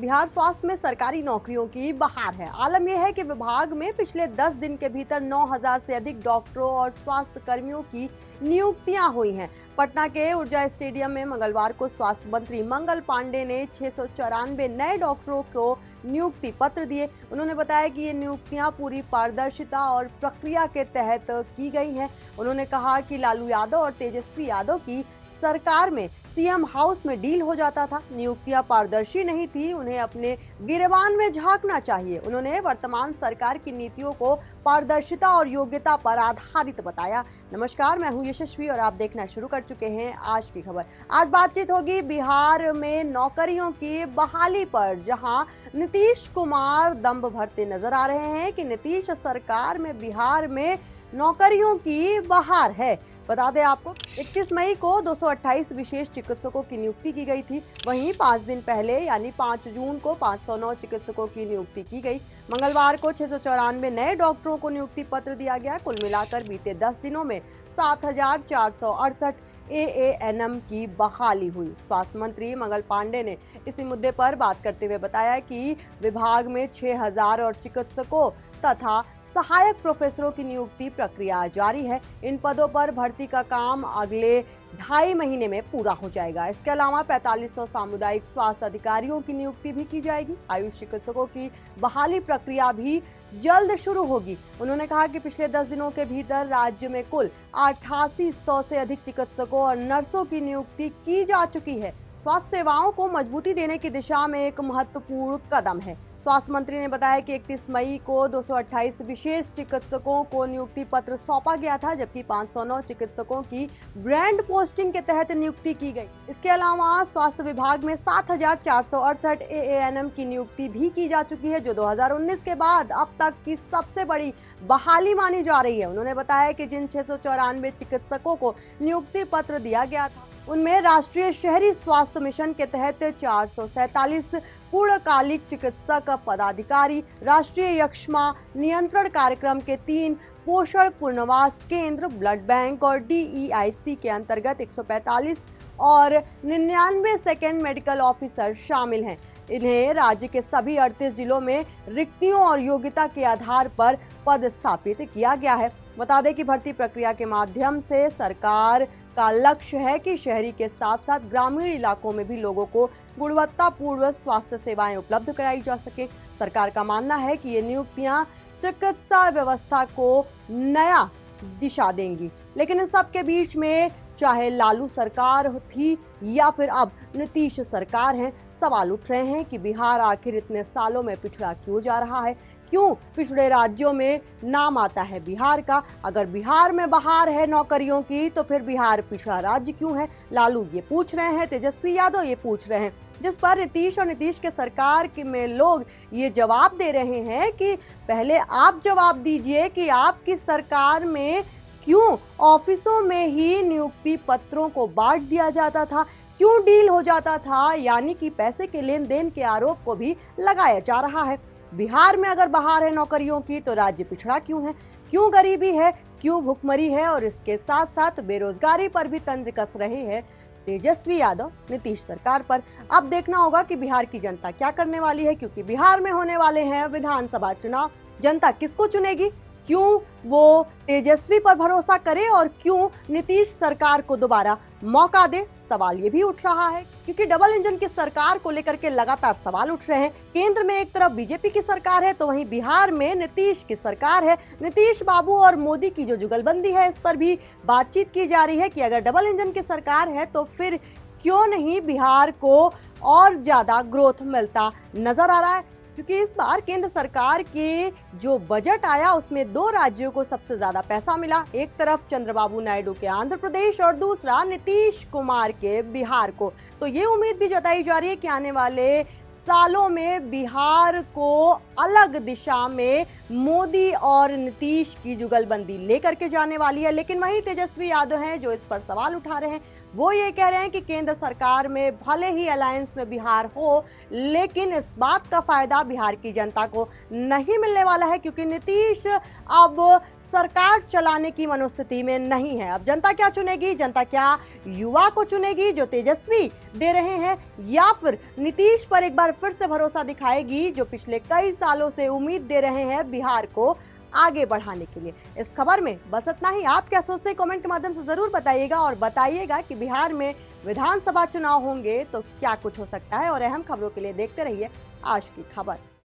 बिहार स्वास्थ्य में सरकारी नौकरियों की बहार है। आलम यह है कि विभाग में पिछले 10 दिन के भीतर 9000 से अधिक डॉक्टरों और स्वास्थ्य कर्मियों की नियुक्तियां हुई हैं। पटना के ऊर्जा स्टेडियम में मंगलवार को स्वास्थ्य मंत्री मंगल पांडे ने 694 नए डॉक्टरों को नियुक्ति पत्र दिए। उन्होंने बताया कि ये नियुक्तियां पूरी पारदर्शिता और प्रक्रिया के तहत की गई हैं। उन्होंने कहा कि लालू यादव और तेजस्वी यादव की सरकार में सीएम हाउस में डील हो जाता था, नियुक्तियां पारदर्शी नहीं थी, उन्हें अपने गिरेबान में झांकना चाहिए। उन्होंने वर्तमान सरकार की नीतियों को पारदर्शिता और योग्यता पर आधारित बताया। नमस्कार, मैं हूं यशस्वी और आप देखना शुरू कर चुके हैं आज की खबर। आज बातचीत होगी बिहार में नौकरियों की बहाली पर, जहां नीतीश कुमार दम भरते नजर आ रहे हैं कि नीतीश सरकार में बिहार में नौकरियों की बहार है। बता दें आपको 31 मई को 228 विशेष चिकित्सकों की नियुक्ति की गई थी। वहीं 5 दिन पहले यानी 5 जून को 509 चिकित्सकों की नियुक्ति की गई। मंगलवार को 694 नए डॉक्टरों को नियुक्ति पत्र दिया गया। कुल मिलाकर बीते 10 दिनों में 7468 एएएनएम की बहाली हुई। स्वास्थ्य मंत्री मंगल पांडे ने इसी मुद्दे पर बात करते हुए बताया कि विभाग में 6000 और चिकित्सकों तथा सहायक प्रोफेसरों की नियुक्ति प्रक्रिया जारी है। इन पदों पर भर्ती का काम अगले 2.5 महीने में पूरा हो जाएगा। इसके अलावा 4500 सामुदायिक स्वास्थ्य अधिकारियों की नियुक्ति भी की जाएगी। आयुष चिकित्सकों की बहाली प्रक्रिया भी जल्द शुरू होगी। उन्होंने कहा कि पिछले 10 दिनों के भीतर राज्य में कुल 8800 से अधिक चिकित्सकों और नर्सों की नियुक्ति की जा चुकी है। स्वास्थ्य सेवाओं को मजबूती देने की दिशा में एक महत्वपूर्ण कदम है। स्वास्थ्य मंत्री ने बताया कि 31 मई को 228 विशेष चिकित्सकों को नियुक्ति पत्र सौंपा गया था, जबकि 509 चिकित्सकों की ब्रांड पोस्टिंग के तहत नियुक्ति की गई। इसके अलावा स्वास्थ्य विभाग में 7468 एएएनएम की नियुक्ति भी की जा चुकी है, जो 2019 के बाद अब तक की सबसे बड़ी बहाली मानी जा रही है। उन्होंने बताया कि जिन 694 चिकित्सकों को नियुक्ति पत्र दिया गया था, उनमें राष्ट्रीय शहरी स्वास्थ्य मिशन के तहत 447 पूर्णकालिक चिकित्सक पदाधिकारी, राष्ट्रीय यक्ष्मा नियंत्रण कार्यक्रम के 3 पोषण पुनर्वास केंद्र, ब्लड बैंक और डीईआईसी के अंतर्गत 145 और 99 सेकेंड मेडिकल ऑफिसर शामिल हैं। इन्हें राज्य के सभी 38 जिलों में रिक्तियों और योग्यता के आधार पर पदस्थापित किया गया है। बता दें कि भर्ती प्रक्रिया के माध्यम से सरकार का लक्ष्य है कि शहरी के साथ साथ ग्रामीण इलाकों में भी लोगों को गुणवत्तापूर्ण स्वास्थ्य सेवाएं उपलब्ध कराई जा सके। सरकार का मानना है कि ये नियुक्तियां चिकित्सा व्यवस्था को नया दिशा देंगी। लेकिन इन सब के बीच में चाहे लालू सरकार थी या फिर अब नीतीश सरकार है, सवाल उठ रहे हैं कि बिहार आखिर इतने सालों में पिछड़ा क्यों जा रहा है। क्यों पिछड़े राज्यों में नाम आता है बिहार का? अगर बिहार में बहार है नौकरियों की, तो फिर बिहार पिछड़ा राज्य क्यों है? लालू ये पूछ रहे हैं, तेजस्वी यादव ये पूछ रहे हैं, जिस पर नीतीश और नीतीश के सरकार में लोग ये जवाब दे रहे हैं कि पहले आप जवाब दीजिए कि आपकी सरकार में क्यों ऑफिसों में ही नियुक्ति पत्रों को बांट दिया जाता था, क्यों डील हो जाता था, यानी कि पैसे के लेन देन के आरोप को भी लगाया जा रहा है। बिहार में अगर बहार है नौकरियों की, तो राज्य पिछड़ा क्यों है? क्यों गरीबी है? क्यों भुखमरी है? और इसके साथ साथ बेरोजगारी पर भी तंज कस रहे हैं तेजस्वी यादव नीतीश सरकार पर। अब देखना होगा कि बिहार की जनता क्या करने वाली है, क्योंकि बिहार में होने वाले हैं विधानसभा चुनाव। जनता किसको चुनेगी? क्यों वो तेजस्वी पर भरोसा करे और क्यों नीतीश सरकार को दोबारा मौका दे? सवाल ये भी उठ रहा है, क्योंकि डबल इंजन की सरकार को लेकर के लगातार सवाल उठ रहे हैं। केंद्र में एक तरफ बीजेपी की सरकार है, तो वहीं बिहार में नीतीश की सरकार है। नीतीश बाबू और मोदी की जो जुगलबंदी है, इस पर भी बातचीत की जा रही है कि अगर डबल इंजन की सरकार है तो फिर क्यों नहीं बिहार को और ज्यादा ग्रोथ मिलता नजर आ रहा है। क्योंकि इस बार केंद्र सरकार के जो बजट आया, उसमें 2 राज्यों को सबसे ज्यादा पैसा मिला। एक तरफ चंद्रबाबू नायडू के आंध्र प्रदेश और दूसरा नीतीश कुमार के बिहार को। तो ये उम्मीद भी जताई जा रही है कि आने वाले सालों में बिहार को अलग दिशा में मोदी और नीतीश की जुगलबंदी लेकर के जाने वाली है। लेकिन वहीं तेजस्वी यादव हैं जो इस पर सवाल उठा रहे हैं। वो ये कह रहे हैं कि केंद्र सरकार में भले ही अलायंस में बिहार हो, लेकिन इस बात का फायदा बिहार की जनता को नहीं मिलने वाला है, क्योंकि नीतीश अब सरकार चलाने की मनोस्थिति में नहीं है। अब जनता क्या चुनेगी? जनता क्या युवा को चुनेगी जो तेजस्वी दे रहे हैं, या फिर नीतीश पर एक बार बार फिर से भरोसा दिखाएगी, जो पिछले कई सालों से उम्मीद दे रहे हैं बिहार को आगे बढ़ाने के लिए। इस खबर में बस इतना ही। आप क्या सोचते हैं, कमेंट के माध्यम से जरूर बताइएगा और बताइएगा कि बिहार में विधानसभा चुनाव होंगे तो क्या कुछ हो सकता है। और अहम खबरों के लिए देखते रहिए आज की खबर।